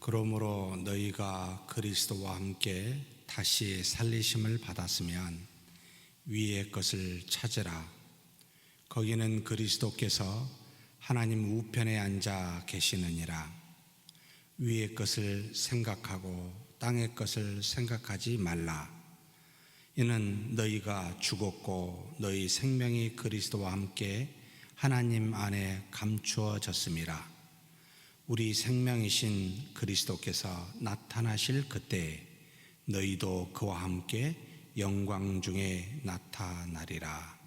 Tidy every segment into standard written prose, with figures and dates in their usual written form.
그러므로 너희가 그리스도와 함께 다시 살리심을 받았으면 위의 것을 찾으라. 거기는 그리스도께서 하나님 우편에 앉아 계시느니라. 위의 것을 생각하고 땅의 것을 생각하지 말라. 이는 너희가 죽었고 너희 생명이 그리스도와 함께 하나님 안에 감추어졌음이라. 우리 생명이신 그리스도께서 나타나실 그때 너희도 그와 함께 영광 중에 나타나리라.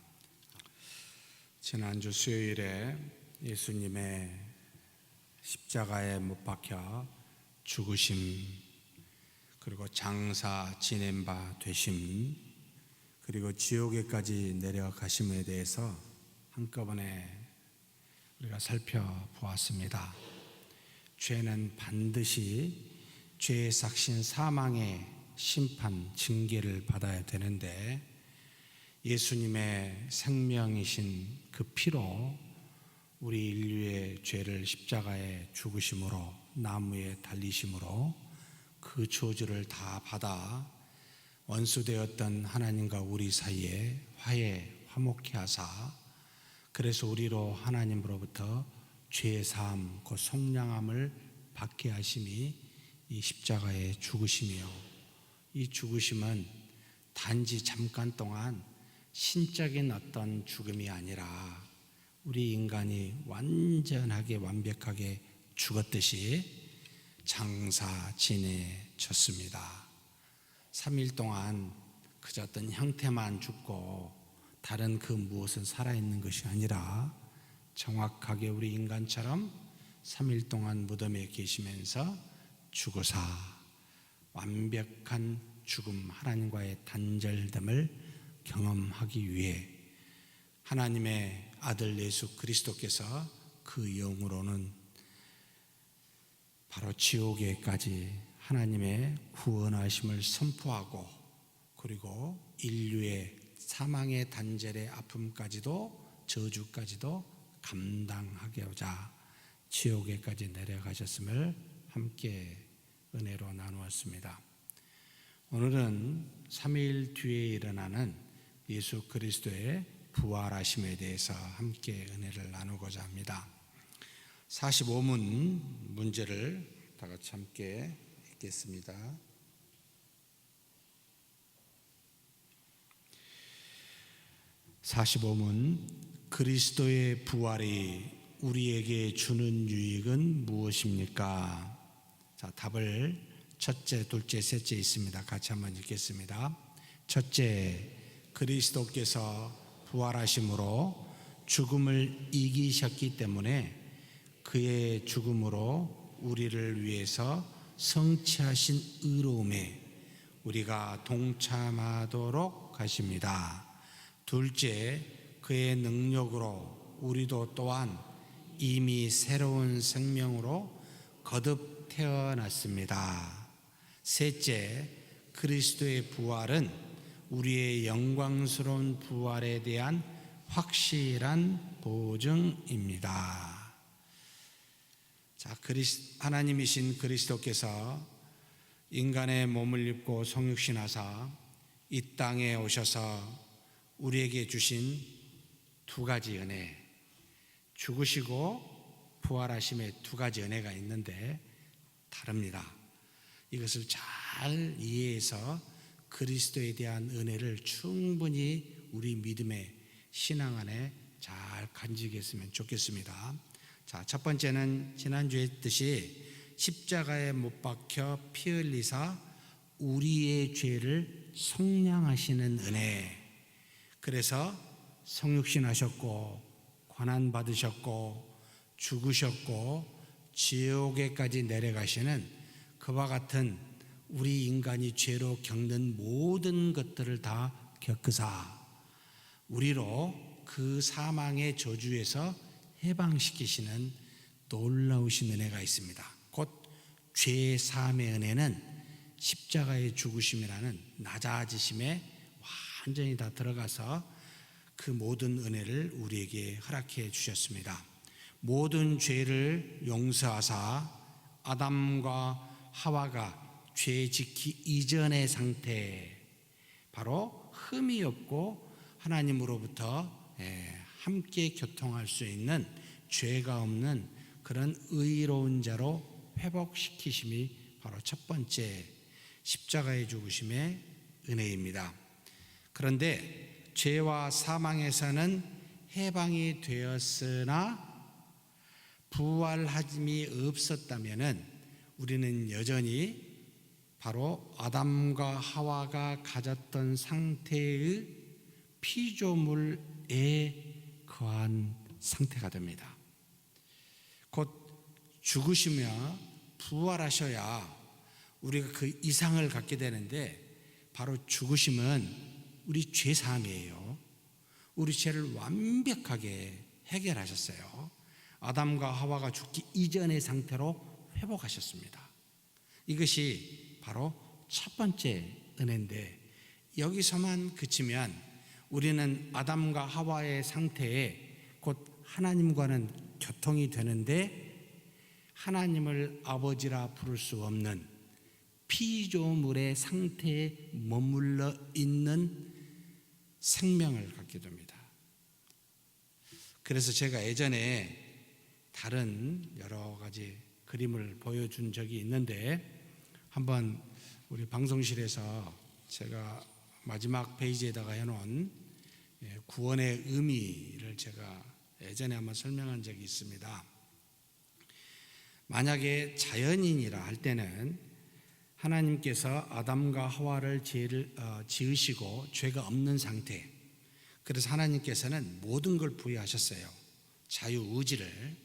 지난주 수요일에 예수님의 십자가에 못 박혀 죽으심, 그리고 장사 지낸 바 되심, 그리고 지옥에까지 내려가심에 대해서 한꺼번에 우리가 살펴보았습니다. 죄는 반드시 죄의 삭신 사망의 심판, 징계를 받아야 되는데 예수님의 생명이신 그 피로 우리 인류의 죄를 십자가에 죽으심으로, 나무에 달리심으로 그 저주를 다 받아 원수되었던 하나님과 우리 사이에 화목케 하사, 그래서 우리로 하나님으로부터 죄 사함, 그 속량함을 받게 하심이 이 십자가의 죽으심이요, 이 죽으심은 단지 잠깐 동안 신적인 어떤 죽음이 아니라 우리 인간이 완전하게 완벽하게 죽었듯이 장사 지내졌습니다. 3일 동안 그저 어떤 형태만 죽고 다른 그 무엇은 살아있는 것이 아니라 정확하게 우리 인간처럼 3일 동안 무덤에 계시면서 죽으사 완벽한 죽음, 하나님과의 단절됨을 경험하기 위해 하나님의 아들 예수 그리스도께서 그 영으로는 바로 지옥에까지 하나님의 구원하심을 선포하고, 그리고 인류의 사망의 단절의 아픔까지도 저주까지도 감당하게 하자 지옥에까지 내려가셨음을 함께 은혜로 나누었습니다. 오늘은 3일 뒤에 일어나는 예수 그리스도의 부활하심에 대해서 함께 은혜를 나누고자 합니다. 45문 문제를 다 같이 함께 읽겠습니다. 45문, 그리스도의 부활이 우리에게 주는 유익은 무엇입니까? 자, 답을 첫째, 둘째, 셋째 있습니다. 같이 한번 읽겠습니다. 첫째, 그리스도께서 부활하심으로 죽음을 이기셨기 때문에 그의 죽음으로 우리를 위해서 성취하신 의로움에 우리가 동참하도록 하십니다. 둘째, 그의 능력으로 우리도 또한 이미 새로운 생명으로 거듭 태어났습니다. 셋째, 그리스도의 부활은 우리의 영광스러운 부활에 대한 확실한 보증입니다. 자, 하나님이신 그리스도께서 인간의 몸을 입고 성육신하사 이 땅에 오셔서 우리에게 주신 두 가지 은혜, 죽으시고 부활하심의 두 가지 은혜가 있는데 다릅니다. 이것을 잘 이해해서 그리스도에 대한 은혜를 충분히 우리 믿음의 신앙 안에 잘 간직했으면 좋겠습니다. 자, 첫 번째는 지난주에 했듯이 십자가에 못 박혀 피 흘리사 우리의 죄를 속량하시는 은혜. 그래서 성육신하셨고 고난 받으셨고 죽으셨고 지옥에까지 내려가시는 그와 같은 우리 인간이 죄로 겪는 모든 것들을 다 겪으사 우리로 그 사망의 저주에서 해방시키시는 놀라우신 은혜가 있습니다. 곧 죄 사함의 은혜는 십자가의 죽으심이라는 낮아지심에 완전히 다 들어가서 그 모든 은혜를 우리에게 허락해 주셨습니다. 모든 죄를 용서하사 아담과 하와가 죄 짓기 이전의 상태, 바로 흠이 없고 하나님으로부터 함께 교통할 수 있는 죄가 없는 그런 의로운 자로 회복시키심이 바로 첫 번째 십자가의 죽으심의 은혜입니다. 그런데 죄와 사망에서는 해방이 되었으나 부활함이 없었다면 우리는 여전히 바로 아담과 하와가 가졌던 상태의 피조물에 거한 상태가 됩니다. 곧 죽으시며 부활하셔야 우리가 그 이상을 갖게 되는데, 바로 죽으심은 우리 죄사함이에요. 우리 죄를 완벽하게 해결하셨어요. 아담과 하와가 죽기 이전의 상태로 회복하셨습니다. 이것이 바로 첫 번째 은혜인데, 여기서만 그치면 우리는 아담과 하와의 상태에 곧 하나님과는 교통이 되는데, 하나님을 아버지라 부를 수 없는 피조물의 상태에 머물러 있는 생명을 갖게 됩니다. 그래서 제가 예전에 다른 여러 가지 그림을 보여준 적이 있는데, 한번 우리 방송실에서 제가 마지막 페이지에다가 해놓은 구원의 의미를 제가 예전에 한번 설명한 적이 있습니다. 만약에 자연인이라 할 때는 하나님께서 아담과 하와를 지으시고 죄가 없는 상태, 그래서 하나님께서는 모든 걸 부여하셨어요. 자유의지를.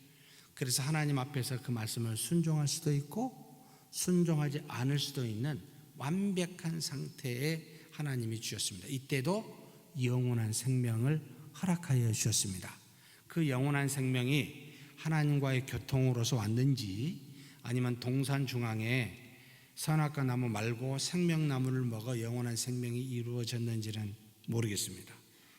그래서 하나님 앞에서 그 말씀을 순종할 수도 있고 순종하지 않을 수도 있는 완벽한 상태에 하나님이 주셨습니다. 이때도 영원한 생명을 허락하여 주셨습니다. 그 영원한 생명이 하나님과의 교통으로서 왔는지, 아니면 동산 중앙에 선악과 나무 말고 생명나무를 먹어 영원한 생명이 이루어졌는지는 모르겠습니다.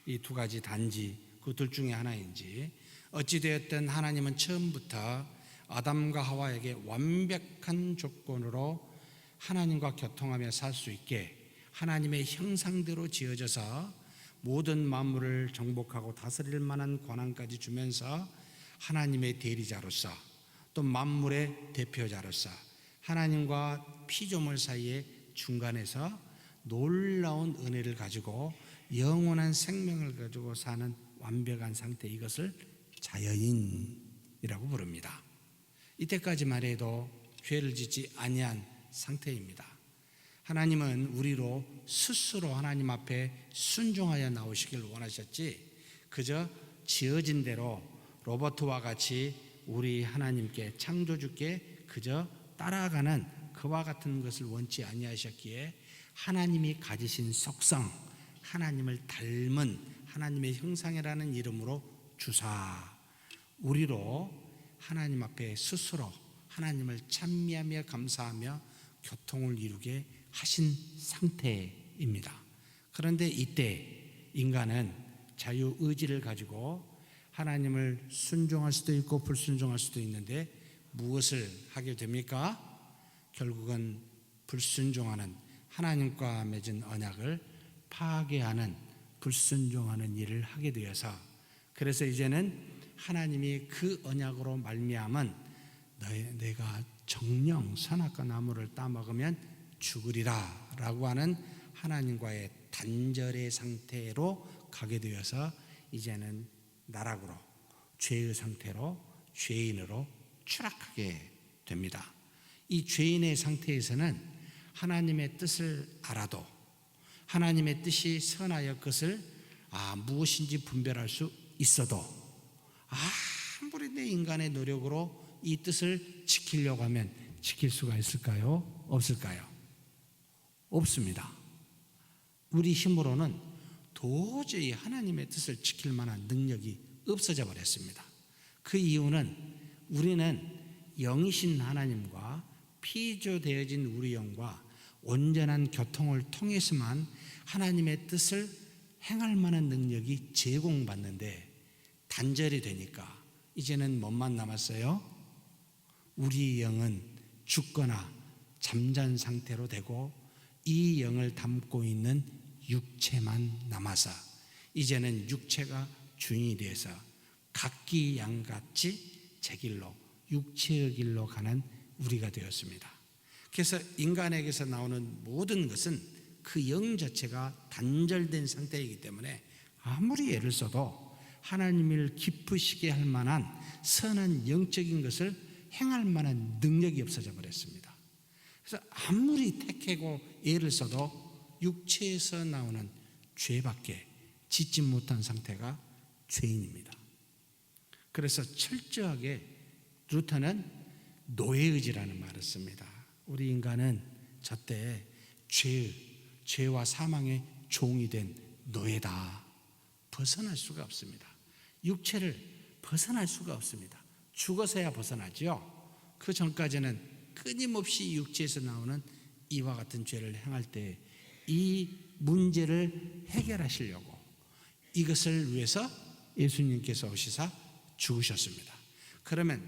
이 두 가지 단지 그 둘 중에 하나인지, 어찌되었든 하나님은 처음부터 아담과 하와에게 완벽한 조건으로 하나님과 교통하며 살 수 있게 하나님의 형상대로 지어져서 모든 만물을 정복하고 다스릴 만한 권한까지 주면서 하나님의 대리자로서, 또 만물의 대표자로서 하나님과 피조물 사이의 중간에서 놀라운 은혜를 가지고 영원한 생명을 가지고 사는 완벽한 상태, 이것을 자연인이라고 부릅니다. 이때까지만 해도 죄를 짓지 아니한 상태입니다. 하나님은 우리로 스스로 하나님 앞에 순종하여 나오시길 원하셨지, 그저 지어진 대로 로버트와 같이 우리 하나님께, 창조주께 그저 따라가는 그와 같은 것을 원치 아니하셨기에 하나님이 가지신 속성, 하나님을 닮은 하나님의 형상이라는 이름으로 주사 우리로 하나님 앞에 스스로 하나님을 찬미하며 감사하며 교통을 이루게 하신 상태입니다. 그런데 이때 인간은 자유의지를 가지고 하나님을 순종할 수도 있고 불순종할 수도 있는데 무엇을 하게 됩니까? 결국은 불순종하는, 하나님과 맺은 언약을 파괴하는, 불순종하는 일을 하게 되어서, 그래서 이제는 하나님이 그 언약으로 말미암은 내가 정령 선악과 나무를 따먹으면 죽으리라 라고 하는 하나님과의 단절의 상태로 가게 되어서 이제는 나락으로, 죄의 상태로, 죄인으로 추락하게 됩니다. 이 죄인의 상태에서는 하나님의 뜻을 알아도, 하나님의 뜻이 선하여 그것을 무엇인지 분별할 수 있어도 아무리 내 인간의 노력으로 이 뜻을 지키려고 하면 지킬 수가 있을까요? 없을까요? 없습니다. 우리 힘으로는 도저히 하나님의 뜻을 지킬 만한 능력이 없어져 버렸습니다. 그 이유는 우리는 영이신 하나님과 피조되어진 우리 영과 온전한 교통을 통해서만 하나님의 뜻을 행할 만한 능력이 제공받는데, 단절이 되니까 이제는 뭐만 남았어요? 우리 영은 죽거나 잠잔 상태로 되고 이 영을 담고 있는 육체만 남아서 이제는 육체가 주인이 되어서 각기 양같이 제 길로 육체의 길로 가는 우리가 되었습니다. 그래서 인간에게서 나오는 모든 것은 그 영 자체가 단절된 상태이기 때문에 아무리 애를 써도 하나님을 기쁘시게 할 만한 선한 영적인 것을 행할 만한 능력이 없어져 버렸습니다. 그래서 아무리 택하고 애를 써도 육체에서 나오는 죄밖에 짓지 못한 상태가 죄인입니다. 그래서 철저하게 루터는 노예의지라는 말을 씁니다. 우리 인간은 저때 죄와 사망의 종이 된 노예다. 벗어날 수가 없습니다. 육체를 벗어날 수가 없습니다. 죽어서야 벗어나지요. 그 전까지는 끊임없이 육체에서 나오는 이와 같은 죄를 행할 때 이 문제를 해결하시려고 이것을 위해서 예수님께서 오시사 죽으셨습니다. 그러면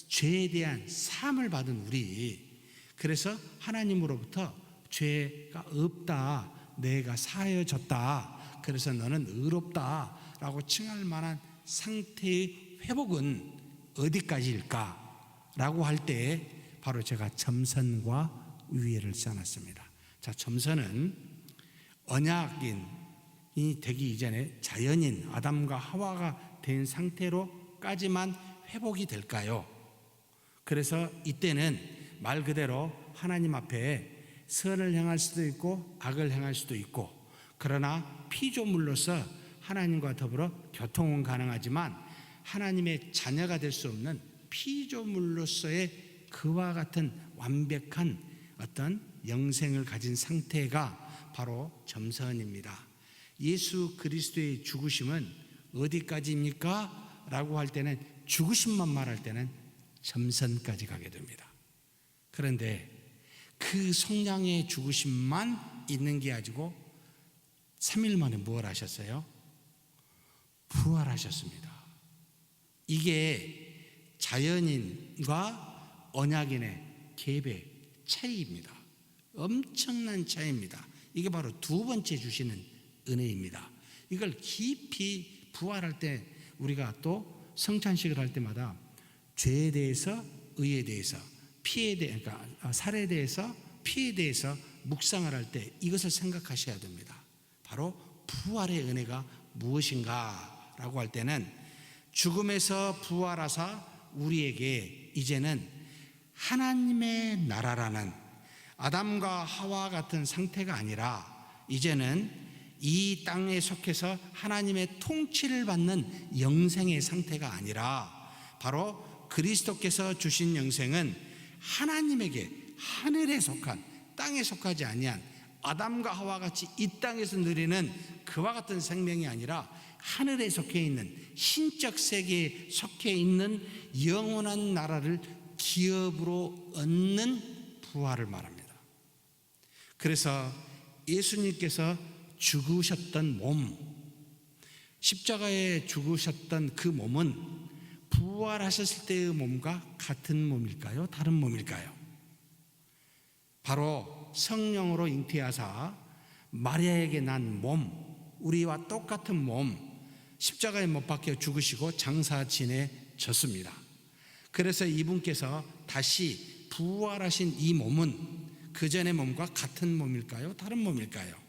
죄에 대한 사함을 받은 우리, 그래서 하나님으로부터 죄가 없다, 내가 사하여졌다, 그래서 너는 의롭다 라고 칭할 만한 상태의 회복은 어디까지일까 라고 할 때 바로 제가 점선과 위회를 써놨습니다. 자, 점선은 언약인이 되기 이전에 자연인 아담과 하와가 된 상태로까지만 회복이 될까요? 그래서 이때는 말 그대로 하나님 앞에 선을 행할 수도 있고 악을 행할 수도 있고, 그러나 피조물로서 하나님과 더불어 교통은 가능하지만 하나님의 자녀가 될 수 없는 피조물로서의 그와 같은 완벽한 어떤 영생을 가진 상태가 바로 점선입니다. 예수 그리스도의 죽으심은 어디까지입니까? 라고 할 때는, 죽으심만 말할 때는 점선까지 가게 됩니다. 그런데 그 성량의 죽으심만 있는 게 아니고 3일 만에 무엇을 하셨어요? 부활하셨습니다. 이게 자연인과 언약인의 갭의 차이입니다. 엄청난 차이입니다. 이게 바로 두 번째 주시는 은혜입니다. 이걸 깊이 부활할 때 우리가 또 성찬식을 할 때마다 죄에 대해서, 의에 대해서, 피에 대해서, 그러니까 살에 대해서, 피에 대해서 묵상을 할 때 이것을 생각하셔야 됩니다. 바로 부활의 은혜가 무엇인가 라고 할 때는 죽음에서 부활하사 우리에게 이제는 하나님의 나라라는 아담과 하와 같은 상태가 아니라 이제는 이 땅에 속해서 하나님의 통치를 받는 영생의 상태가 아니라 바로 그리스도께서 주신 영생은 하나님에게 하늘에 속한, 땅에 속하지 아니한 아담과 하와 같이 이 땅에서 누리는 그와 같은 생명이 아니라 하늘에 속해 있는, 신적 세계에 속해 있는 영원한 나라를 기업으로 얻는 부활을 말합니다. 그래서 예수님께서 죽으셨던 몸, 십자가에 죽으셨던 그 몸은 부활하셨을 때의 몸과 같은 몸일까요? 다른 몸일까요? 바로 성령으로 잉태하사 마리아에게 난 몸, 우리와 똑같은 몸, 십자가에 못 박혀 죽으시고 장사 지내졌습니다. 그래서 이분께서 다시 부활하신 이 몸은 그 전의 몸과 같은 몸일까요? 다른 몸일까요?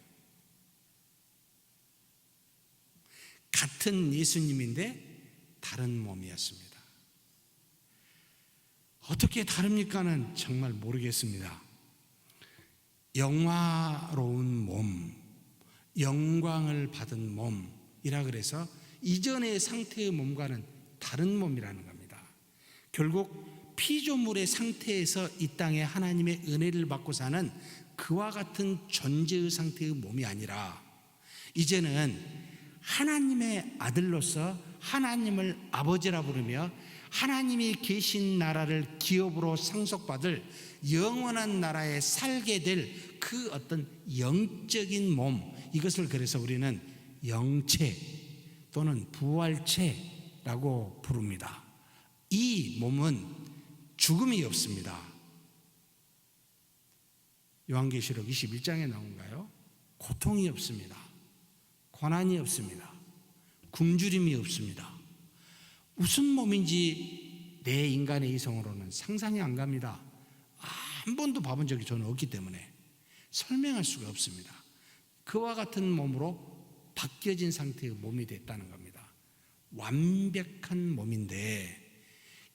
같은 예수님인데 다른 몸이었습니다. 어떻게 다릅니까는 정말 모르겠습니다. 영화로운 몸, 영광을 받은 몸이라 그래서 이전의 상태의 몸과는 다른 몸이라는 겁니다. 결국 피조물의 상태에서 이 땅에 하나님의 은혜를 받고 사는 그와 같은 존재의 상태의 몸이 아니라 이제는 하나님의 아들로서 하나님을 아버지라 부르며 하나님이 계신 나라를 기업으로 상속받을 영원한 나라에 살게 될 그 어떤 영적인 몸, 이것을 그래서 우리는 영체 또는 부활체라고 부릅니다. 이 몸은 죽음이 없습니다. 요한계시록 21장에 나온가요? 고통이 없습니다. 고난이 없습니다. 굶주림이 없습니다. 무슨 몸인지 내 인간의 이성으로는 상상이 안 갑니다. 한 번도 봐본 적이 저는 없기 때문에 설명할 수가 없습니다. 그와 같은 몸으로 바뀌어진 상태의 몸이 됐다는 겁니다. 완벽한 몸인데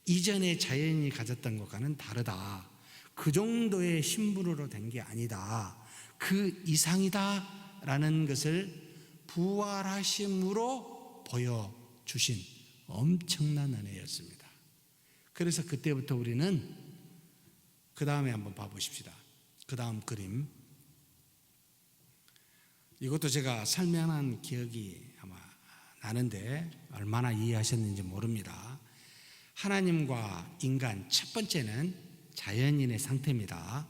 이전에 자연이 가졌던 것과는 다르다. 그 정도의 신분으로 된 게 아니다. 그 이상이다 라는 것을 부활하심으로 보여주신 엄청난 은혜였습니다. 그래서 그때부터 우리는 그 다음에 한번 봐보십시다. 그 다음 그림, 이것도 제가 설명한 기억이 아마 나는데 얼마나 이해하셨는지 모릅니다. 하나님과 인간, 첫 번째는 자연인의 상태입니다.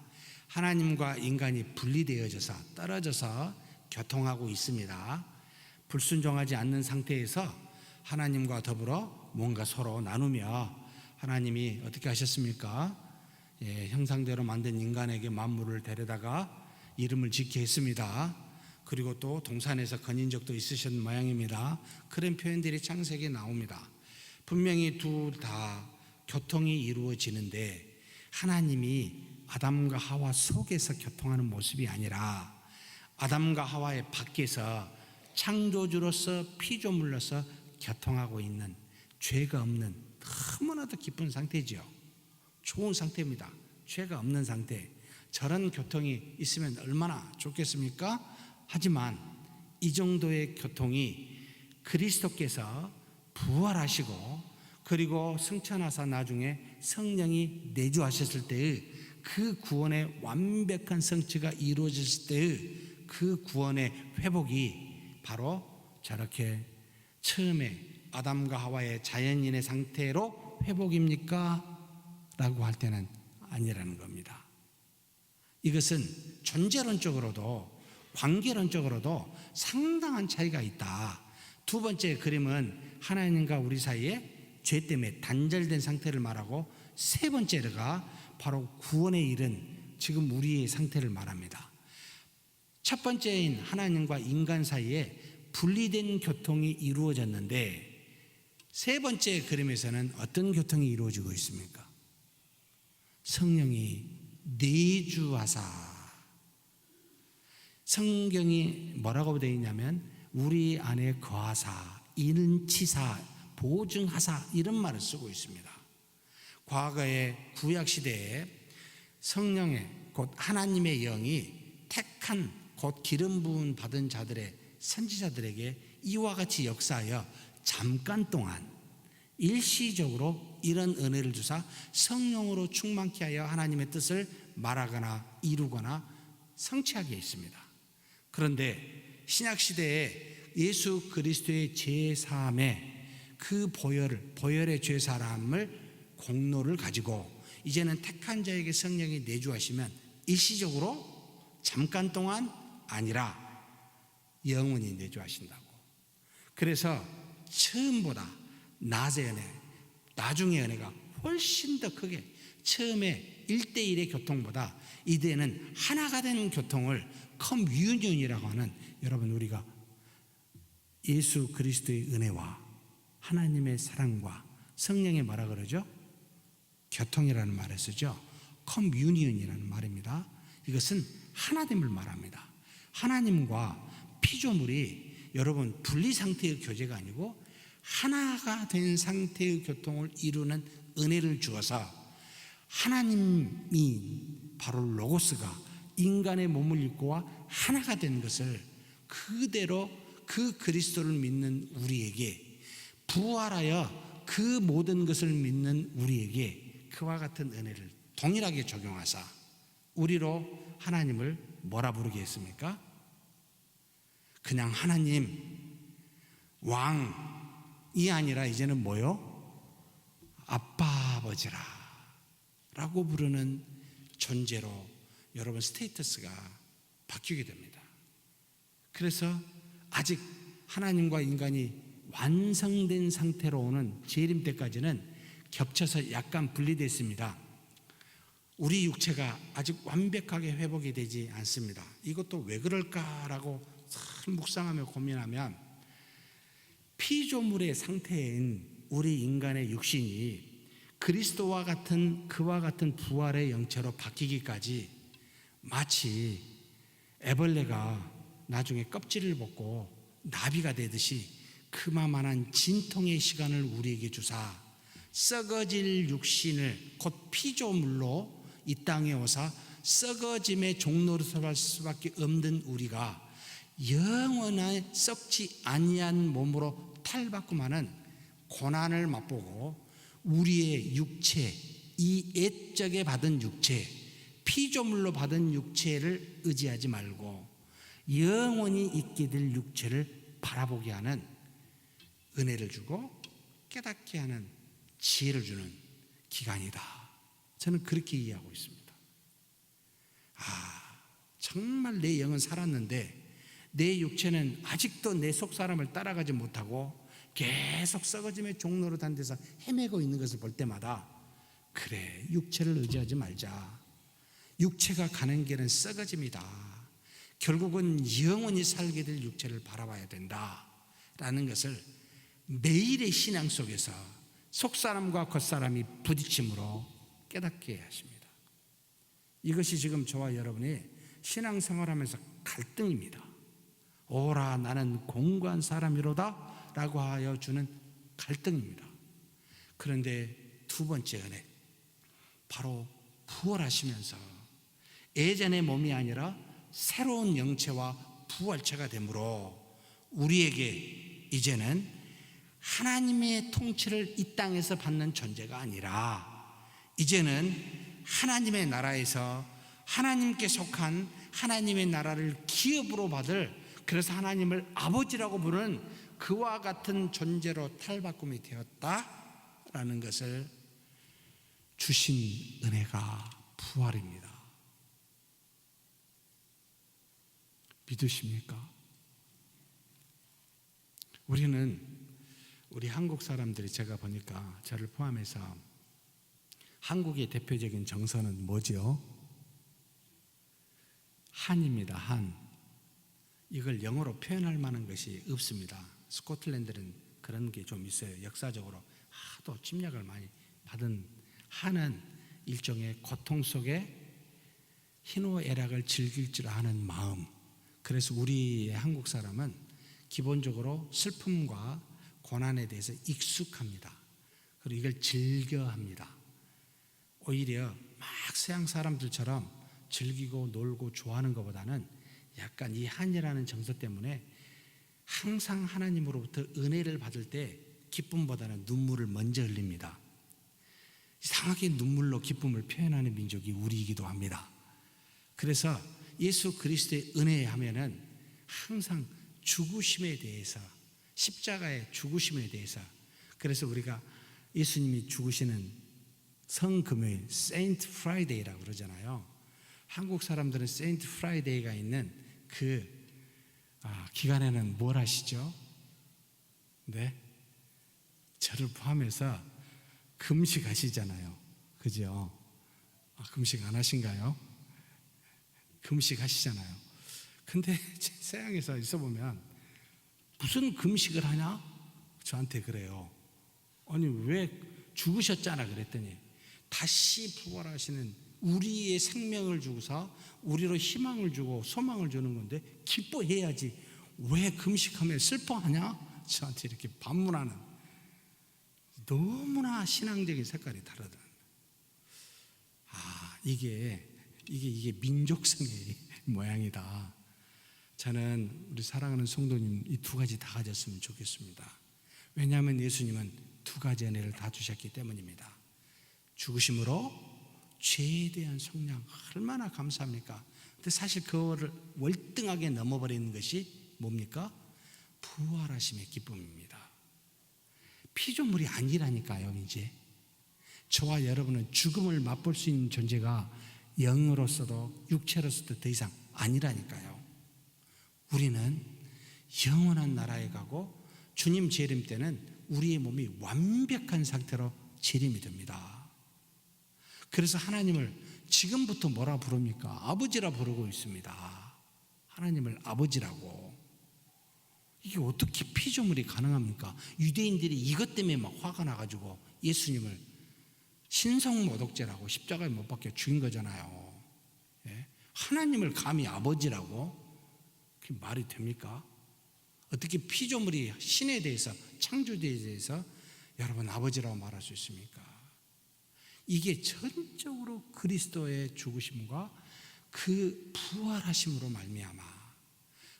하나님과 인간이 분리되어져서 떨어져서 교통하고 있습니다. 불순종하지 않는 상태에서 하나님과 더불어 뭔가 서로 나누며, 하나님이 어떻게 하셨습니까? 형상대로 만든 인간에게 만물을 데려다가 이름을 짓게 했습니다. 그리고 또 동산에서 거닌 적도 있으신 모양입니다. 그런 표현들이 창세기에 나옵니다. 분명히 둘 다 교통이 이루어지는데 하나님이 아담과 하와 속에서 교통하는 모습이 아니라 아담과 하와의 밖에서 창조주로서 피조물로서 교통하고 있는, 죄가 없는 너무나도 기쁜 상태지요. 좋은 상태입니다. 죄가 없는 상태. 저런 교통이 있으면 얼마나 좋겠습니까? 하지만 이 정도의 교통이 그리스도께서 부활하시고 그리고 승천하사 나중에 성령이 내주하셨을 때의 그 구원의 완벽한 성취가 이루어졌을 때의 그 구원의 회복이 바로 저렇게 처음에 아담과 하와의 자연인의 상태로 회복입니까? 라고 할 때는 아니라는 겁니다. 이것은 존재론적으로도 관계론적으로도 상당한 차이가 있다. 두 번째 그림은 하나님과 우리 사이에 죄 때문에 단절된 상태를 말하고, 세 번째가 바로 구원에 이른 지금 우리의 상태를 말합니다. 첫 번째인 하나님과 인간 사이에 분리된 교통이 이루어졌는데, 세 번째 그림에서는 어떤 교통이 이루어지고 있습니까? 성령이 내주하사. 성경이 뭐라고 되어 있냐면 우리 안에 거하사, 인치사, 보증하사, 이런 말을 쓰고 있습니다. 과거의 구약시대에 성령의 곧 하나님의 영이 택한 곧 기름 부음 받은 자들의 선지자들에게 이와 같이 역사하여 잠깐 동안 일시적으로 이런 은혜를 주사 성령으로 충만케 하여 하나님의 뜻을 말하거나 이루거나 성취하게 했습니다. 그런데 신약시대에 예수 그리스도의 제사함의 그 보혈의 죄사함을 공로를 가지고 이제는 택한 자에게 성령이 내주하시면 일시적으로 잠깐 동안 아니라 영원히 내주하신다고. 그래서 처음보다 낮의 은혜, 나중의 은혜가 훨씬 더 크게, 처음에 1대1의 교통보다 이제는 하나가 되는 교통을 컴유니언이라고 하는, 여러분 우리가 예수 그리스도의 은혜와 하나님의 사랑과 성령의 뭐라 그러죠? 교통이라는 말을 쓰죠. 컴유니언이라는 말입니다. 이것은 하나됨을 말합니다. 하나님과 피조물이 여러분 분리 상태의 교제가 아니고 하나가 된 상태의 교통을 이루는 은혜를 주어서 하나님이 바로 로고스가 인간의 몸을 입고와 하나가 된 것을 그대로 그 그리스도를 믿는 우리에게, 부활하여 그 모든 것을 믿는 우리에게 그와 같은 은혜를 동일하게 적용하사 우리로 하나님을 뭐라 부르게 했습니까? 그냥 하나님, 왕이 아니라 이제는 뭐요? 아빠 아버지라 라고 부르는 존재로 여러분 스테이터스가 바뀌게 됩니다. 그래서 아직 하나님과 인간이 완성된 상태로 오는 재림 때까지는 겹쳐서 약간 분리됐습니다. 우리 육체가 아직 완벽하게 회복이 되지 않습니다. 이것도 왜 그럴까라고 참 묵상하며 고민하면 피조물의 상태인 우리 인간의 육신이 그리스도와 같은 그와 같은 부활의 영체로 바뀌기까지 마치 애벌레가 나중에 껍질을 벗고 나비가 되듯이 그만한 진통의 시간을 우리에게 주사 썩어질 육신을 곧 피조물로 이 땅에 오사 썩어짐의 종로로 설 수밖에 없는 우리가 영원히 썩지 아니한 몸으로 탈바꿈하는 고난을 맛보고 우리의 육체, 이 옛적에 받은 육체, 피조물로 받은 육체를 의지하지 말고 영원히 있게 될 육체를 바라보게 하는 은혜를 주고 깨닫게 하는 지혜를 주는 기간이다. 저는 그렇게 이해하고 있습니다. 정말 내 영은 살았는데 내 육체는 아직도 내 속사람을 따라가지 못하고 계속 썩어짐의 종로로 단 데서 헤매고 있는 것을 볼 때마다 그래, 육체를 의지하지 말자. 육체가 가는 길은 썩어짐이다. 결국은 영원히 살게 될 육체를 바라봐야 된다 라는 것을 매일의 신앙 속에서 속사람과 겉사람이 부딪힘으로 깨닫게 하십니다. 이것이 지금 저와 여러분의 신앙생활하면서 갈등입니다. 오라 나는 공고한 사람이로다 라고 하여 주는 갈등입니다. 그런데 두 번째 은혜, 바로 부활하시면서 예전의 몸이 아니라 새로운 영체와 부활체가 되므로 우리에게 이제는 하나님의 통치를 이 땅에서 받는 존재가 아니라 이제는 하나님의 나라에서 하나님께 속한 하나님의 나라를 기업으로 받을, 그래서 하나님을 아버지라고 부르는 그와 같은 존재로 탈바꿈이 되었다라는 것을 주신 은혜가 부활입니다. 믿으십니까? 우리 한국 사람들이 제가 보니까 저를 포함해서 한국의 대표적인 정서는 뭐죠? 한입니다. 한. 이걸 영어로 표현할 만한 것이 없습니다. 스코틀랜드는 그런 게 좀 있어요. 역사적으로 하도 침략을 많이 받은 한은 일종의 고통 속에 희노애락을 즐길 줄 아는 마음. 그래서 우리 한국 사람은 기본적으로 슬픔과 고난에 대해서 익숙합니다. 그리고 이걸 즐겨합니다. 오히려 막 서양 사람들처럼 즐기고 놀고 좋아하는 것보다는 약간 이 한이라는 정서 때문에 항상 하나님으로부터 은혜를 받을 때 기쁨보다는 눈물을 먼저 흘립니다. 이상하게 눈물로 기쁨을 표현하는 민족이 우리이기도 합니다. 그래서 예수 그리스도의 은혜 하면은 항상 죽으심에 대해서, 십자가의 죽으심에 대해서, 그래서 우리가 예수님이 죽으시는 성금요일, 세인트 프라이데이라고 그러잖아요. 한국 사람들은 세인트 프라이데이가 있는 그 기간에는 뭘 하시죠? 네? 저를 포함해서 금식 하시잖아요. 그죠? 금식 안 하신가요? 금식 하시잖아요. 근데 서양에서 있어보면 무슨 금식을 하냐? 저한테 그래요. 아니 왜 죽으셨잖아 그랬더니 다시 부활하시는 우리의 생명을 주고서 우리로 희망을 주고 소망을 주는 건데 기뻐해야지 왜 금식하면 슬퍼하냐? 저한테 이렇게 반문하는, 너무나 신앙적인 색깔이 다르다. 이게 민족성의 모양이다. 저는 우리 사랑하는 성도님 이 두 가지 다 가졌으면 좋겠습니다. 왜냐하면 예수님은 두 가지 은혜를 다 주셨기 때문입니다. 죽으심으로 죄에 대한 속량 얼마나 감사합니까? 근데 사실 그거를 월등하게 넘어버리는 것이 뭡니까? 부활하심의 기쁨입니다. 피조물이 아니라니까요. 이제 저와 여러분은 죽음을 맛볼 수 있는 존재가 영으로서도 육체로서도 더 이상 아니라니까요. 우리는 영원한 나라에 가고 주님 재림 때는 우리의 몸이 완벽한 상태로 재림이 됩니다. 그래서 하나님을 지금부터 뭐라 부릅니까? 아버지라 부르고 있습니다. 하나님을 아버지라고. 이게 어떻게 피조물이 가능합니까? 유대인들이 이것 때문에 막 화가 나가지고 예수님을 신성모독죄라고 십자가에 못 박혀 죽인 거잖아요. 예? 하나님을 감히 아버지라고? 그게 말이 됩니까? 어떻게 피조물이 신에 대해서, 창조에 대해서 여러분 아버지라고 말할 수 있습니까? 이게 전적으로 그리스도의 죽으심과 그 부활하심으로 말미암아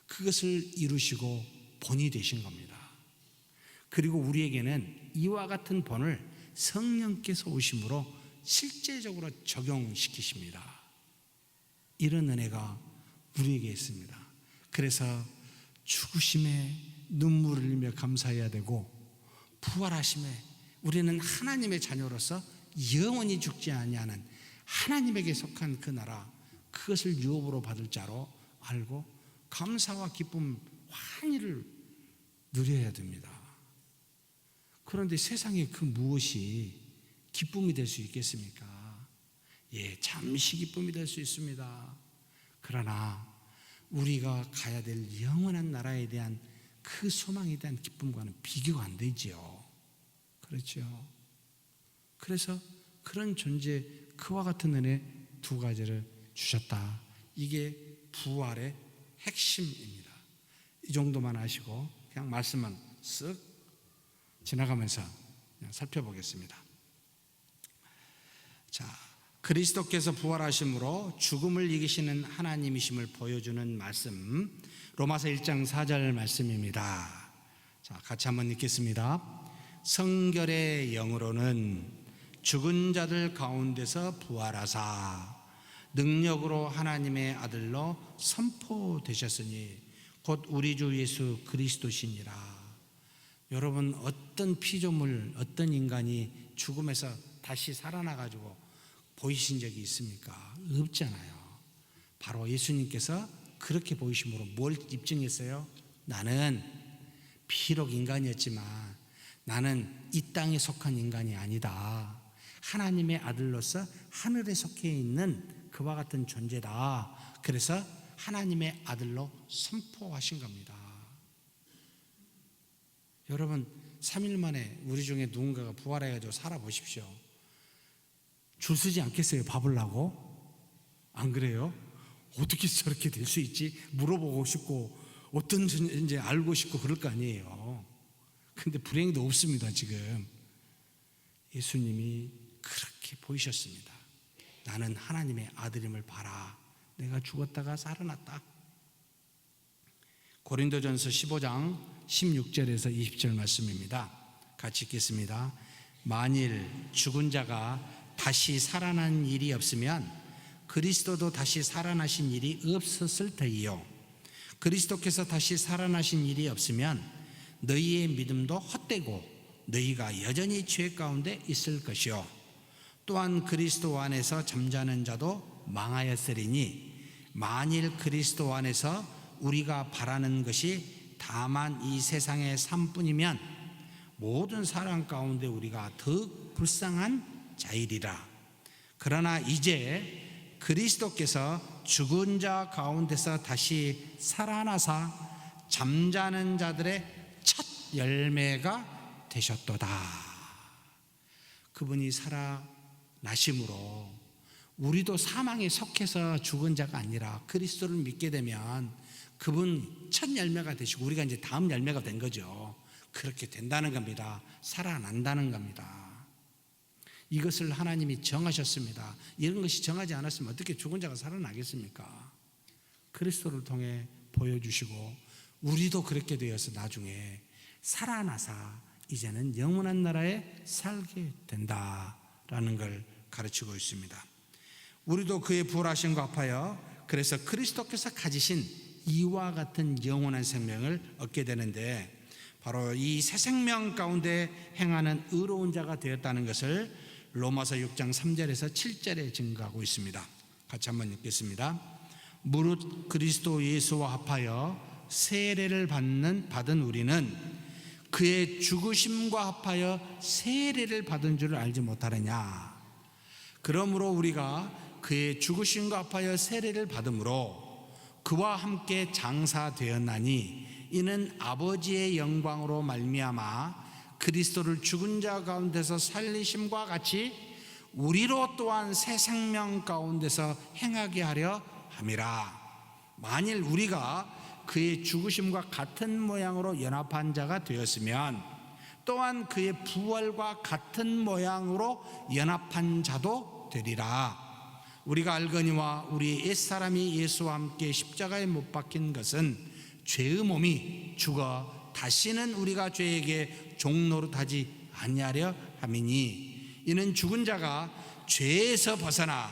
그것을 이루시고 본이 되신 겁니다. 그리고 우리에게는 이와 같은 본을 성령께서 오심으로 실제적으로 적용시키십니다. 이런 은혜가 우리에게 있습니다. 그래서 죽으심에 눈물을 흘리며 감사해야 되고, 부활하심에 우리는 하나님의 자녀로서 영원히 죽지 아니하는 하나님에게 속한 그 나라, 그것을 유업으로 받을 자로 알고 감사와 기쁨, 환희를 누려야 됩니다. 그런데 세상에 그 무엇이 기쁨이 될 수 있겠습니까? 예, 잠시 기쁨이 될 수 있습니다. 그러나 우리가 가야 될 영원한 나라에 대한 그 소망에 대한 기쁨과는 비교가 안 되지요. 그렇죠? 그래서 그런 존재, 그와 같은 은혜 두 가지를 주셨다. 이게 부활의 핵심입니다. 이 정도만 아시고 그냥 말씀만 쓱 지나가면서 그냥 살펴보겠습니다. 자, 그리스도께서 부활하심으로 죽음을 이기시는 하나님이심을 보여주는 말씀, 로마서 1장 4절 말씀입니다. 자, 같이 한번 읽겠습니다. 성결의 영으로는 죽은 자들 가운데서 부활하사 능력으로 하나님의 아들로 선포되셨으니 곧 우리 주 예수 그리스도시니라. 여러분, 어떤 피조물, 어떤 인간이 죽음에서 다시 살아나가지고 보이신 적이 있습니까? 없잖아요. 바로 예수님께서 그렇게 보이심으로 뭘 입증했어요? 나는 비록 인간이었지만 나는 이 땅에 속한 인간이 아니다. 하나님의 아들로서 하늘에 속해 있는 그와 같은 존재다. 그래서 하나님의 아들로 선포하신 겁니다. 여러분, 3일 만에 우리 중에 누군가가 부활해가지고 살아보십시오. 줄 서지 않겠어요? 밥을라고? 안 그래요? 어떻게 저렇게 될 수 있지? 물어보고 싶고 어떤 존재인지 알고 싶고 그럴 거 아니에요. 근데 불행히도 없습니다. 지금 예수님이 그렇게 보이셨습니다. 나는 하나님의 아들임을 봐라. 내가 죽었다가 살아났다. 고린도전서 15장 16절에서 20절 말씀입니다. 같이 읽겠습니다. 만일 죽은 자가 다시 살아난 일이 없으면 그리스도도 다시 살아나신 일이 없었을 터이요, 그리스도께서 다시 살아나신 일이 없으면 너희의 믿음도 헛되고 너희가 여전히 죄 가운데 있을 것이요, 또한 그리스도 안에서 잠자는 자도 망하였으리니 만일 그리스도 안에서 우리가 바라는 것이 다만 이 세상의 삶뿐이면 모든 사람 가운데 우리가 더욱 불쌍한 자이리라. 그러나 이제 그리스도께서 죽은 자 가운데서 다시 살아나사 잠자는 자들의 첫 열매가 되셨도다. 그분이 살아나심으로 우리도 사망에 속해서 죽은 자가 아니라 그리스도를 믿게 되면 그분 첫 열매가 되시고 우리가 이제 다음 열매가 된 거죠. 그렇게 된다는 겁니다. 살아난다는 겁니다. 이것을 하나님이 정하셨습니다. 이런 것이 정하지 않았으면 어떻게 죽은 자가 살아나겠습니까? 그리스도를 통해 보여주시고 우리도 그렇게 되어서 나중에 살아나사 이제는 영원한 나라에 살게 된다라는 걸 가르치고 있습니다. 우리도 그의 부활하심과 합하여 그래서 그리스도께서 가지신 이와 같은 영원한 생명을 얻게 되는데, 바로 이 새 생명 가운데 행하는 의로운 자가 되었다는 것을 로마서 6장 3절에서 7절에 증거하고 있습니다. 같이 한번 읽겠습니다. 무릇 그리스도 예수와 합하여 세례를 받은 우리는 그의 죽으심과 합하여 세례를 받은 줄을 알지 못하느냐. 그러므로 우리가 그의 죽으심과 합하여 세례를 받음으로 그와 함께 장사되었나니 이는 아버지의 영광으로 말미암아 그리스도를 죽은 자 가운데서 살리심과 같이 우리로 또한 새 생명 가운데서 행하게 하려 함이라. 만일 우리가 그의 죽으심과 같은 모양으로 연합한 자가 되었으면 또한 그의 부활과 같은 모양으로 연합한 자도 되리라. 우리가 알거니와 우리 옛사람이 예수와 함께 십자가에 못 박힌 것은 죄의 몸이 죽어 다시는 우리가 죄에게 종노릇하지 아니하려 함이니 이는 죽은 자가 죄에서 벗어나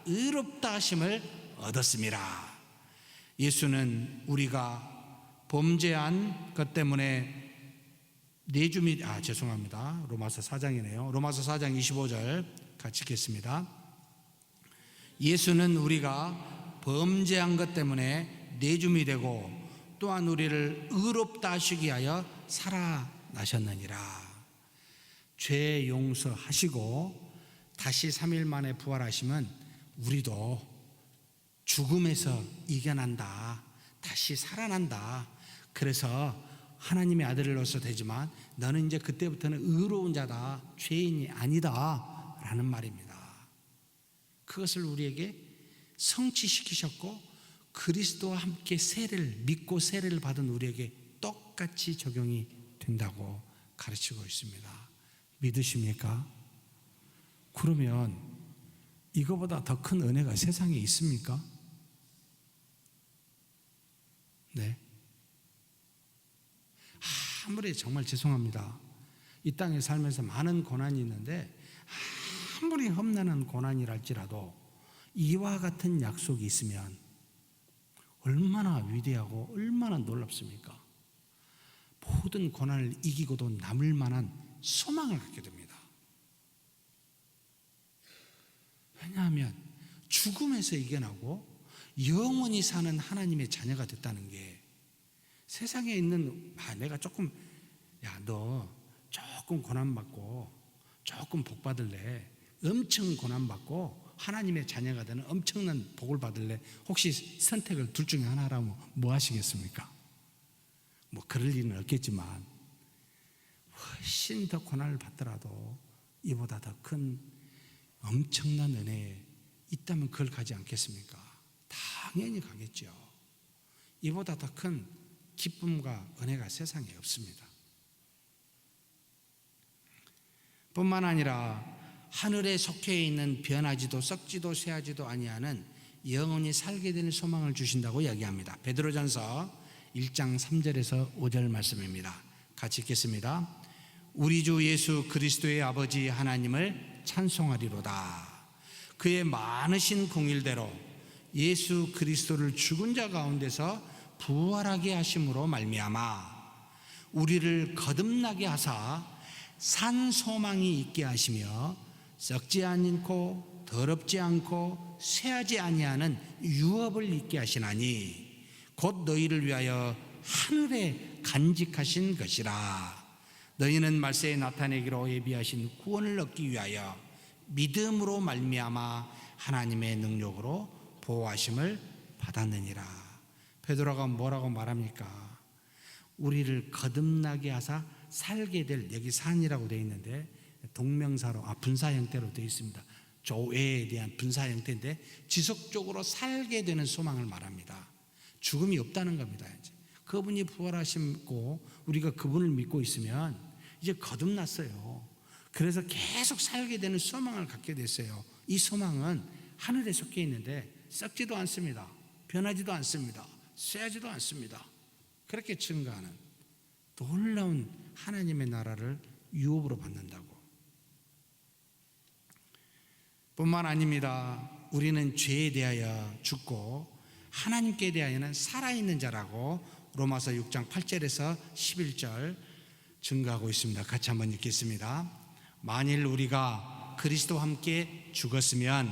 의롭다 하심을 얻었음이라. 예수는 우리가 범죄한 것 때문에 죄송합니다. 로마서 4장이네요. 로마서 4장 25절 같이 읽겠습니다. 예수는 우리가 범죄한 것 때문에 내줌이 되고 또한 우리를 의롭다 하시기 위하여 살아나셨느니라. 죄 용서하시고 다시 3일 만에 부활하시면 우리도 죽음에서 이겨난다, 다시 살아난다. 그래서 하나님의 아들로서 되지만 너는 이제 그때부터는 의로운 자다, 죄인이 아니다 라는 말입니다. 그것을 우리에게 성취시키셨고 그리스도와 함께 세례를 믿고 세례를 받은 우리에게 똑같이 적용이 된다고 가르치고 있습니다. 믿으십니까? 그러면 이거보다 더 큰 은혜가 세상에 있습니까? 네. 아무리 정말 죄송합니다. 이 땅에 살면서 많은 고난이 있는데 아무리 험난한 고난이랄지라도 이와 같은 약속이 있으면 얼마나 위대하고 얼마나 놀랍습니까? 모든 고난을 이기고도 남을 만한 소망을 갖게 됩니다. 왜냐하면 죽음에서 이겨나고 영원히 사는 하나님의 자녀가 됐다는 게 세상에 있는 내가 조금 너 조금 고난받고 조금 복 받을래, 엄청 고난받고 하나님의 자녀가 되는 엄청난 복을 받을래, 혹시 선택을 둘 중에 하나라면 뭐 하시겠습니까? 뭐 그럴 일은 없겠지만 훨씬 더 고난을 받더라도 이보다 더 큰 엄청난 은혜에 있다면 그걸 가지 않겠습니까? 당연히 가겠죠. 이보다 더 큰 기쁨과 은혜가 세상에 없습니다. 뿐만 아니라 하늘에 속해 있는 변하지도 썩지도 쇠하지도 아니하는 영원히 살게 되는 소망을 주신다고 이야기합니다. 베드로전서 1장 3절에서 5절 말씀입니다. 같이 읽겠습니다. 우리 주 예수 그리스도의 아버지 하나님을 찬송하리로다. 그의 많으신 공일대로 예수 그리스도를 죽은 자 가운데서 부활하게 하심으로 말미암아 우리를 거듭나게 하사 산 소망이 있게 하시며 썩지 않고 더럽지 않고 쇠하지 아니하는 유업을 있게 하시나니 곧 너희를 위하여 하늘에 간직하신 것이라. 너희는 말세에 나타내기로 예비하신 구원을 얻기 위하여 믿음으로 말미암아 하나님의 능력으로 보호하심을 받았느니라. 베드로가 뭐라고 말합니까? 우리를 거듭나게 하사 살게 될, 여기 산이라고 되어 있는데 동명사로 분사 형태로 되어 있습니다. 조회에 대한 분사 형태인데 지속적으로 살게 되는 소망을 말합니다. 죽음이 없다는 겁니다. 이제 그분이 부활하시고 우리가 그분을 믿고 있으면 이제 거듭났어요. 그래서 계속 살게 되는 소망을 갖게 됐어요. 이 소망은 하늘에 속해 있는데 썩지도 않습니다. 변하지도 않습니다. 쇠하지도 않습니다. 그렇게 증거하는 놀라운 하나님의 나라를 유업으로 받는다고. 뿐만 아닙니다. 우리는 죄에 대하여 죽고 하나님께 대하여는 살아있는 자라고 로마서 6장 8절에서 11절 증거하고 있습니다. 같이 한번 읽겠습니다. 만일 우리가 그리스도와 함께 죽었으면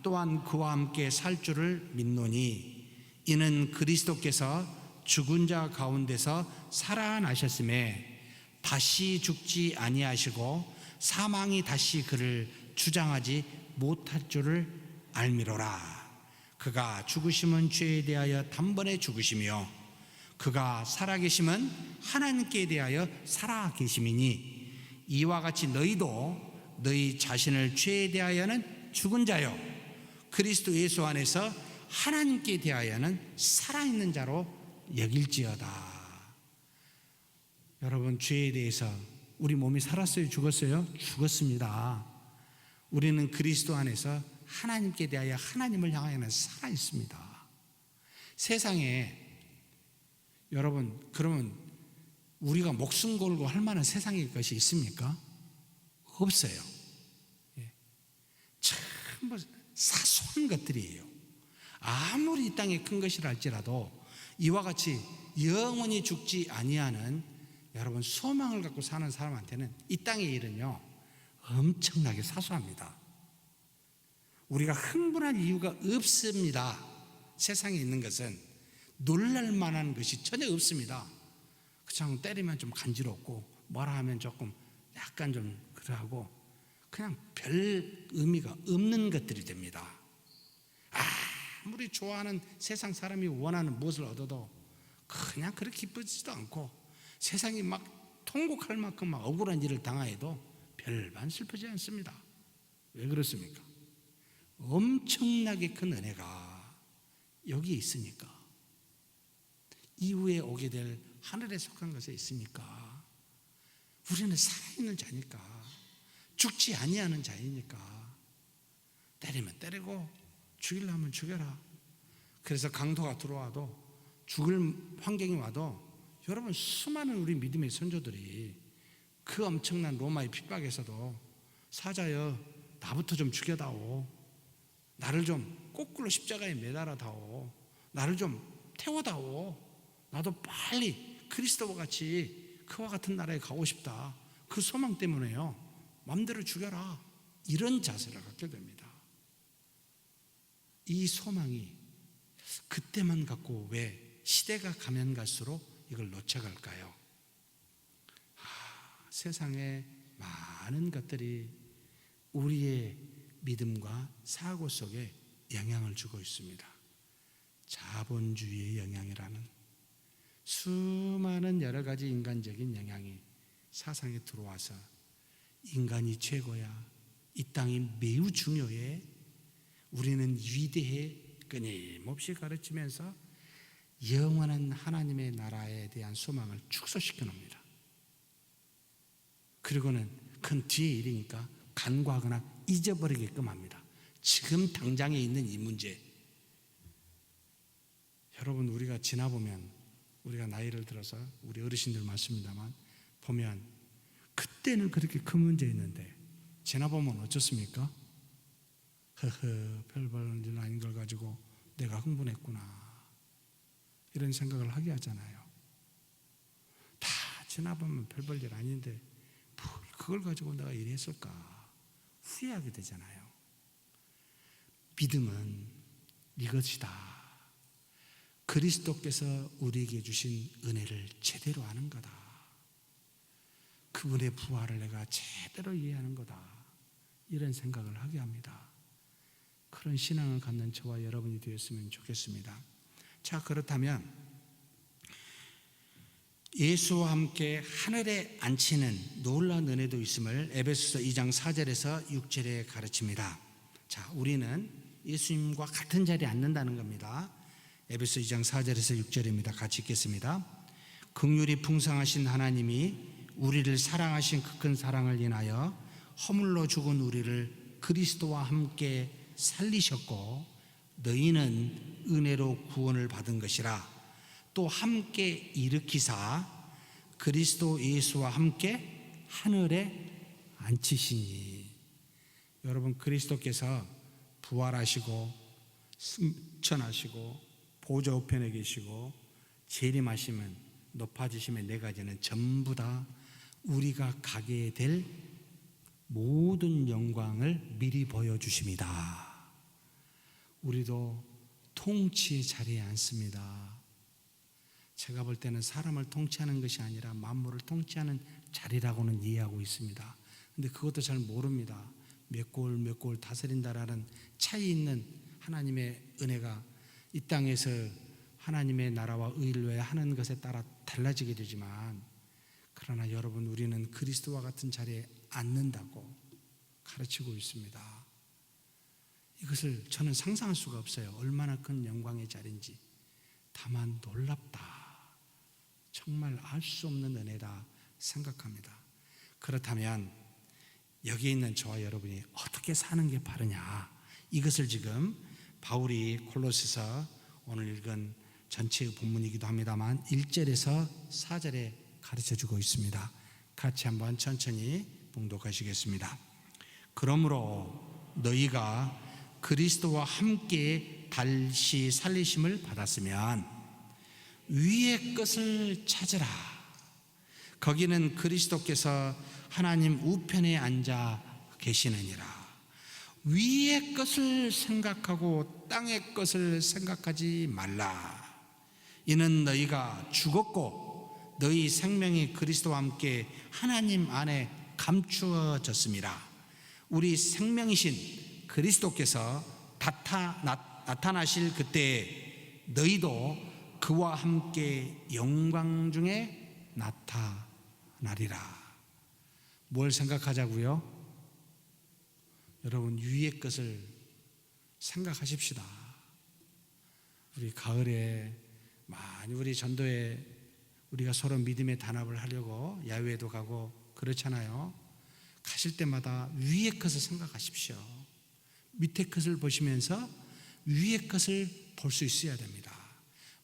또한 그와 함께 살 줄을 믿노니 이는 그리스도께서 죽은 자 가운데서 살아나셨음에 다시 죽지 아니하시고 사망이 다시 그를 주장하지 못할 줄을 알미로라. 그가 죽으심은 죄에 대하여 단번에 죽으시며 그가 살아계심은 하나님께 대하여 살아계심이니 이와 같이 너희도 너희 자신을 죄에 대하여는 죽은 자요 그리스도 예수 안에서 하나님께 대하여는 살아있는 자로 여길지어다. 여러분, 죄에 대해서 우리 몸이 살았어요? 죽었어요? 죽었습니다. 우리는 그리스도 안에서 하나님께 대하여 하나님을 향하여는 살아있습니다. 세상에 여러분, 그러면 우리가 목숨 걸고 할 만한 세상의 것이 있습니까? 없어요. 전부 사소한 것들이에요. 아무리 이 땅에 큰 것이라 할지라도 이와 같이 영원히 죽지 아니하는 여러분 소망을 갖고 사는 사람한테는 이 땅의 일은요 엄청나게 사소합니다. 우리가 흥분할 이유가 없습니다. 세상에 있는 것은 놀랄 만한 것이 전혀 없습니다. 그냥 때리면 좀 간지럽고 뭐라 하면 조금 약간 좀 그러하고 그냥 별 의미가 없는 것들이 됩니다. 아무리 좋아하는 세상 사람이 원하는 무엇을 얻어도 그냥 그렇게 기쁘지도 않고 세상이 막 통곡할 만큼 막 억울한 일을 당하여도 별반 슬프지 않습니다. 왜 그렇습니까? 엄청나게 큰 은혜가 여기에 있으니까, 이후에 오게 될 하늘에 속한 것에 있으니까, 우리는 살아있는 자니까, 죽지 아니하는 자이니까 때리면 때리고 죽이려면 죽여라. 그래서 강도가 들어와도 죽을 환경이 와도 여러분 수많은 우리 믿음의 선조들이 그 엄청난 로마의 핍박에서도 사자여 나부터 좀 죽여다오, 나를 좀 거꾸로 십자가에 매달아다오, 나를 좀 태워다오, 나도 빨리 그리스도와 같이 그와 같은 나라에 가고 싶다, 그 소망 때문에요 마음대로 죽여라, 이런 자세를 갖게 됩니다. 이 소망이 그때만 갖고 왜 시대가 가면 갈수록 이걸 놓쳐갈까요? 세상에 많은 것들이 우리의 믿음과 사고 속에 영향을 주고 있습니다. 자본주의의 영향이라는 수많은 여러 가지 인간적인 영향이 사상에 들어와서 인간이 최고야, 이 땅이 매우 중요해, 우리는 위대해 끊임없이 가르치면서 영원한 하나님의 나라에 대한 소망을 축소시켜 놉니다. 그리고는 그 뒤에 일이니까 간과하거나 잊어버리게끔 합니다. 지금 당장에 있는 이 문제, 여러분 우리가 지나보면, 우리가 나이를 들어서 우리 어르신들 많습니다만 보면 그때는 그렇게 큰 문제였는데 지나보면 어쩌습니까? 별 일 아닌 걸 가지고 내가 흥분했구나, 이런 생각을 하게 하잖아요. 다 지나보면 별 볼 일 아닌데 그걸 가지고 내가 이랬을까 후회하게 되잖아요. 믿음은 이것이다. 그리스도께서 우리에게 주신 은혜를 제대로 아는 거다. 그분의 부활을 내가 제대로 이해하는 거다. 이런 생각을 하게 합니다. 그런 신앙을 갖는 저와 여러분이 되었으면 좋겠습니다. 자, 그렇다면 예수와 함께 하늘에 앉히는 놀라운 은혜도 있음을 에베소서 2장 4절에서 6절에 가르칩니다. 자, 우리는 예수님과 같은 자리에 앉는다는 겁니다. 에베소 2장 4절에서 6절입니다. 같이 읽겠습니다. 긍휼이 풍성하신 하나님이 우리를 사랑하신 그 큰 사랑을 인하여 허물로 죽은 우리를 그리스도와 함께 살리셨고 너희는 은혜로 구원을 받은 것이라 또 함께 일으키사 그리스도 예수와 함께 하늘에 앉히시니. 여러분, 그리스도께서 부활하시고 승천하시고 보좌 우편에 계시고 재림하시면 높아지심의 네 가지는 전부 다 우리가 가게 될 모든 영광을 미리 보여주십니다. 우리도 통치의 자리에 앉습니다. 제가 볼 때는 사람을 통치하는 것이 아니라 만물을 통치하는 자리라고는 이해하고 있습니다. 근데 그것도 잘 모릅니다. 몇 골 다스린다라는 차이 있는 하나님의 은혜가 이 땅에서 하나님의 나라와 의를 위해 하는 것에 따라 달라지게 되지만, 그러나 여러분, 우리는 그리스도와 같은 자리에 앉는다고 가르치고 있습니다. 이것을 저는 상상할 수가 없어요. 얼마나 큰 영광의 자리인지. 다만 놀랍다, 정말 알 수 없는 은혜다 생각합니다. 그렇다면 여기 있는 저와 여러분이 어떻게 사는 게 바르냐, 이것을 지금 바울이 콜로새서 오늘 읽은 전체의 본문이기도 합니다만 1절에서 4절에 가르쳐주고 있습니다. 같이 한번 천천히 봉독하시겠습니다. 그러므로 너희가 그리스도와 함께 다시 살리심을 받았으면 위의 것을 찾으라. 거기는 그리스도께서 하나님 우편에 앉아 계시느니라. 위의 것을 생각하고 땅의 것을 생각하지 말라. 이는 너희가 죽었고 너희 생명이 그리스도와 함께 하나님 안에 감추어졌음이라. 우리 생명이신 그리스도께서 나타나실 그때 너희도 그와 함께 영광 중에 나타나리라. 뭘 생각하자고요? 여러분, 위의 것을 생각하십시다. 우리 가을에 많이 우리 전도에 우리가 서로 믿음의 단합을 하려고 야외에도 가고 그렇잖아요. 가실 때마다 위의 것을 생각하십시오. 밑에 것을 보시면서 위의 것을 볼 수 있어야 됩니다.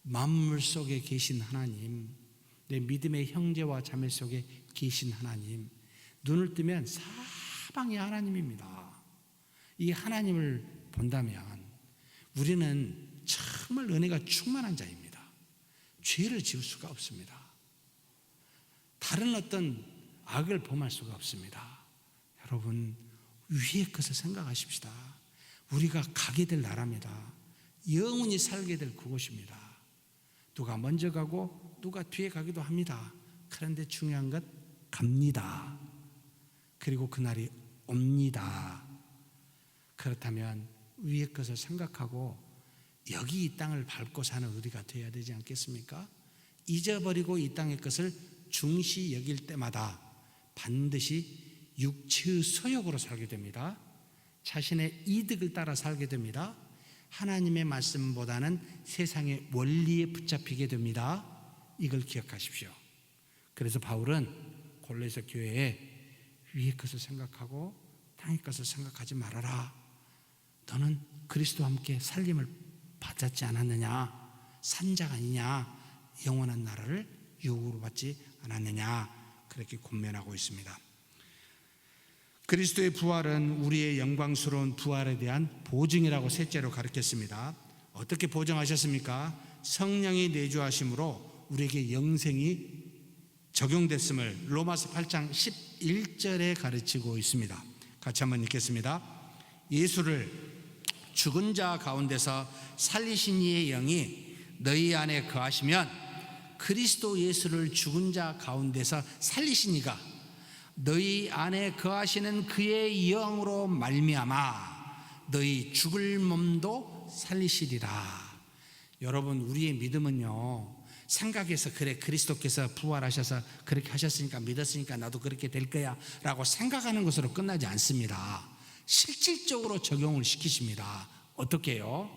만물 속에 계신 하나님, 내 믿음의 형제와 자매 속에 계신 하나님, 눈을 뜨면 사방이 하나님입니다. 이 하나님을 본다면 우리는 정말 은혜가 충만한 자입니다. 죄를 지을 수가 없습니다. 다른 어떤 악을 범할 수가 없습니다. 여러분, 위의 것을 생각하십시다. 우리가 가게 될 나라입니다. 영원히 살게 될 그곳입니다. 누가 먼저 가고 누가 뒤에 가기도 합니다. 그런데 중요한 것, 갑니다. 그리고 그날이 옵니다. 그렇다면 위의 것을 생각하고 여기 이 땅을 밟고 사는 우리가 되어야 되지 않겠습니까? 잊어버리고 이 땅의 것을 중시 여길 때마다 반드시 육체의 소욕으로 살게 됩니다. 자신의 이득을 따라 살게 됩니다. 하나님의 말씀보다는 세상의 원리에 붙잡히게 됩니다. 이걸 기억하십시오. 그래서 바울은 골로새 교회에 위의 것을 생각하고 땅의 것을 생각하지 말아라. 너는 그리스도와 함께 살림을 받았지 않았느냐? 산자가 아니냐? 영원한 나라를 유혹으로 받지 않았느냐? 그렇게 권면하고 있습니다. 그리스도의 부활은 우리의 영광스러운 부활에 대한 보증이라고 셋째로 가르쳤습니다. 어떻게 보증하셨습니까? 성령이 내주하심으로 우리에게 영생이 적용됐음을 로마서 8장 11절에 가르치고 있습니다. 같이 한번 읽겠습니다. 예수를 죽은 자 가운데서 살리신 이의 영이 너희 안에 거하시면 그리스도 예수를 죽은 자 가운데서 살리신 이가 너희 안에 거하시는 그의 영으로 말미암아 너희 죽을 몸도 살리시리라. 여러분, 우리의 믿음은요, 생각해서 그래 그리스도께서 부활하셔서 그렇게 하셨으니까 믿었으니까 나도 그렇게 될 거야 라고 생각하는 것으로 끝나지 않습니다. 실질적으로 적용을 시키십니다. 어떻게 해요?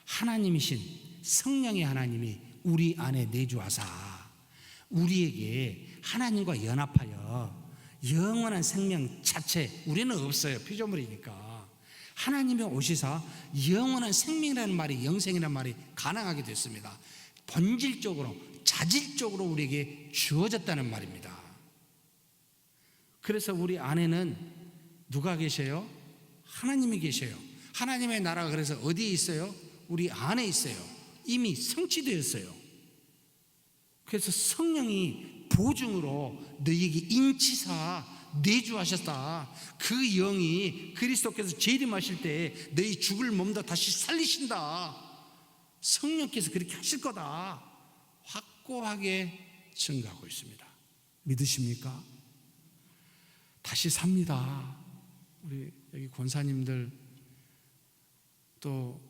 하나님이신 성령의 하나님이 우리 안에 내주하사 우리에게 하나님과 연합하여 영원한 생명 자체, 우리는 없어요. 피조물이니까. 하나님이 오시사 영원한 생명이라는 말이, 영생이라는 말이 가능하게 됐습니다. 본질적으로, 자질적으로 우리에게 주어졌다는 말입니다. 그래서 우리 안에는 누가 계셔요? 하나님이 계셔요. 하나님의 나라가 그래서 어디에 있어요? 우리 안에 있어요. 이미 성취되었어요. 그래서 성령이 보증으로 너희에게 인치사 내주하셨다. 그 영이 그리스도께서 재림하실 때 너희 죽을 몸도 다시 살리신다. 성령께서 그렇게 하실 거다. 확고하게 증거하고 있습니다. 믿으십니까? 다시 삽니다. 우리 우리 여기 권사님들 또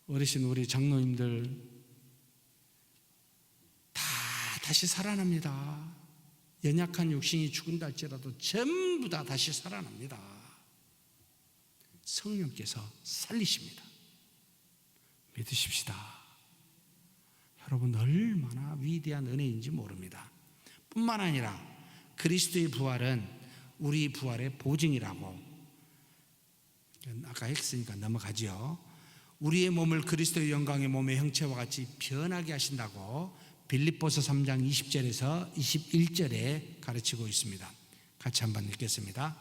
어르신 우리 장로님들 다 다시 살아납니다. 연약한 육신이 죽은다 할지라도 전부 다 다시 살아납니다. 성령께서 살리십니다. 믿으십시다. 여러분 얼마나 위대한 은혜인지 모릅니다. 뿐만 아니라 그리스도의 부활은 우리 부활의 보증이라고, 아까 했으니까 넘어가죠. 우리의 몸을 그리스도의 영광의 몸의 형체와 같이 변하게 하신다고 빌립보서 3장 20절에서 21절에 가르치고 있습니다. 같이 한번 읽겠습니다.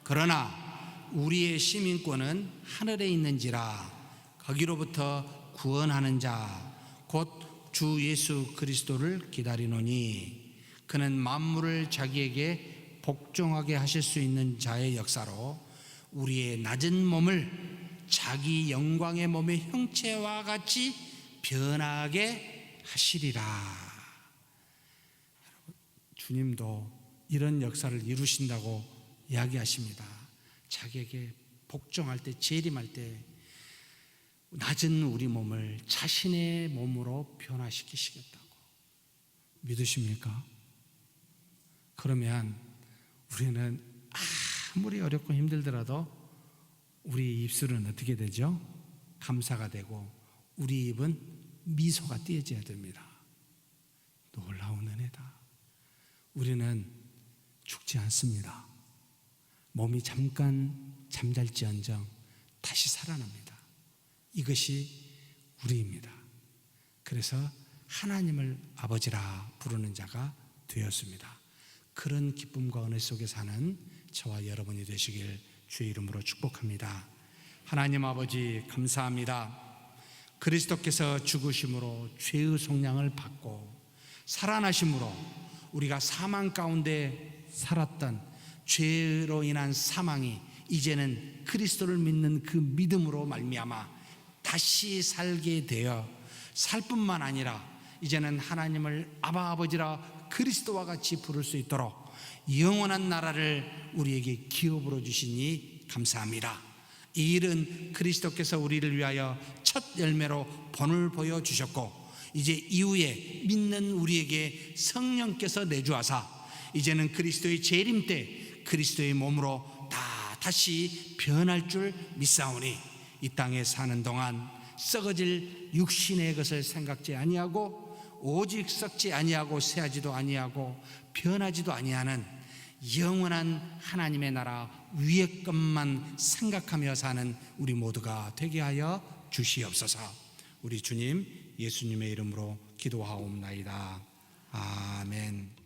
그러나 우리의 시민권은 하늘에 있는지라 거기로부터 구원하는 자 곧 주 예수 그리스도를 기다리노니 그는 만물을 자기에게 복종하게 하실 수 있는 자의 역사로 우리의 낮은 몸을 자기 영광의 몸의 형체와 같이 변하게 하시리라. 주님도 이런 역사를 이루신다고 이야기하십니다. 자기에게 복종할 때, 재림할 때 낮은 우리 몸을 자신의 몸으로 변화시키시겠다고. 믿으십니까? 그러면 우리는 아무리 어렵고 힘들더라도 우리 입술은 어떻게 되죠? 감사가 되고 우리 입은 미소가 띄어져야 됩니다. 놀라운 은혜다. 우리는 죽지 않습니다. 몸이 잠깐 잠잘지언정 다시 살아납니다. 이것이 우리입니다. 그래서 하나님을 아버지라 부르는 자가 되었습니다. 그런 기쁨과 은혜 속에 사는 저와 여러분이 되시길 주의 이름으로 축복합니다. 하나님 아버지 감사합니다. 그리스도께서 죽으심으로 죄의 속량을 받고 살아나심으로 우리가 사망 가운데 살았던 죄로 인한 사망이 이제는 그리스도를 믿는 그 믿음으로 말미암아 다시 살게 되어 살 뿐만 아니라 이제는 하나님을 아바 아버지라 그리스도와 같이 부를 수 있도록 영원한 나라를 우리에게 기업으로 주시니 감사합니다. 이 일은 그리스도께서 우리를 위하여 첫 열매로 본을 보여주셨고 이제 이후에 믿는 우리에게 성령께서 내주하사 이제는 그리스도의 재림 때 그리스도의 몸으로 다시 변할 줄 믿사오니 이 땅에 사는 동안 썩어질 육신의 것을 생각지 아니하고 오직 썩지 아니하고 쇠하지도 아니하고 변하지도 아니하는 영원한 하나님의 나라 위의 것만 생각하며 사는 우리 모두가 되게 하여 주시옵소서. 우리 주님 예수님의 이름으로 기도하옵나이다. 아멘.